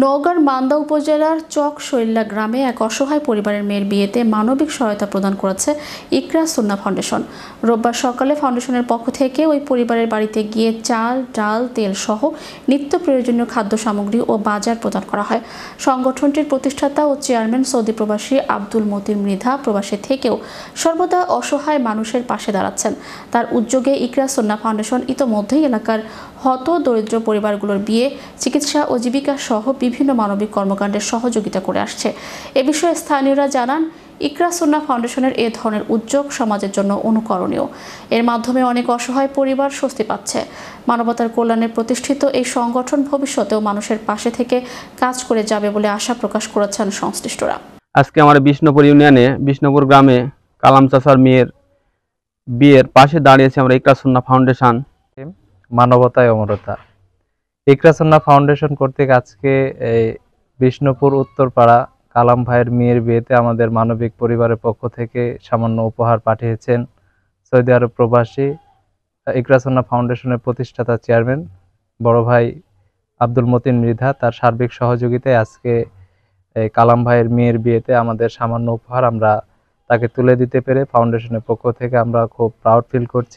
নওগাঁর মান্দা উপজেলার চকশৈল্লা গ্রামে এক অসহায় পরিবারের মেয়ের বিয়েতে মানবিক সহায়তা প্রদান করেছে ইকরা সুন্নাহ ফাউন্ডেশন। রোববার সকালে ফাউন্ডেশনের পক্ষ থেকে ওই পরিবারের বাড়িতে গিয়ে চাল, ডাল, তেল সহ নিত্য প্রয়োজনীয় খাদ্য সামগ্রী ও বাজার প্রদান করা হয়। সংগঠনটির প্রতিষ্ঠাতা ও চেয়ারম্যান সৌদি প্রবাসী আব্দুল মতিন মৃধা প্রবাসে থেকেও সর্বদা অসহায় মানুষের পাশে দাঁড়াচ্ছেন। তার উদ্যোগে ইকরা সুন্নাহ ফাউন্ডেশন ইতোমধ্যেই এলাকার হত দরিদ্র পরিবারগুলোর বিয়ে, চিকিৎসা ও জীবিকা সহ বিভিন্ন মানবিক কর্মকাণ্ডে সহযোগিতা করে আসছে। এ বিষয়ে স্থানীয়রা জানান, ইকরা সুন্নাহ ফাউন্ডেশনের এ ধরনের উদ্যোগ সমাজের জন্য অনুকরণীয়। এর মাধ্যমে অনেক অসহায় পরিবার স্বস্তি পাচ্ছে। মানবতার কল্যাণে প্রতিষ্ঠিত এই সংগঠন ভবিষ্যতেও মানুষের পাশে থেকে কাজ করে যাবে বলে আশা প্রকাশ করেছেন সংশ্লিষ্টরা। আজকে আমার বিষ্ণুপুর ইউনিয়নে বিষ্ণুপুর গ্রামে কালাম চাচার মেয়ের বিয়ের পাশে দাঁড়িয়েছে আমরা ইকরা সুন্নাহ ফাউন্ডেশন। মানবতায় অমরতা। ইকরা সুন্নাহ ফাউন্ডেশন কর্তৃক আজকে এই বিষ্ণুপুর উত্তরপাড়া কালাম ভাইয়ের মেয়ের বিয়েতে আমাদের মানবিক পরিবারের পক্ষ থেকে সামান্য উপহার পাঠিয়েছেন সৌদি আরব প্রবাসী ইকরা সুন্নাহ ফাউন্ডেশনের প্রতিষ্ঠাতা চেয়ারম্যান বড় ভাই আব্দুল মতিন মৃধা। তার সার্বিক সহযোগিতায় আজকে এই কালাম ভাইয়ের মেয়ের বিয়েতে আমাদের সামান্য উপহার আমরা তাকে তুলে দিতে পেরে ফাউন্ডেশনের পক্ষ থেকে আমরা খুব প্রাউড ফিল করছি।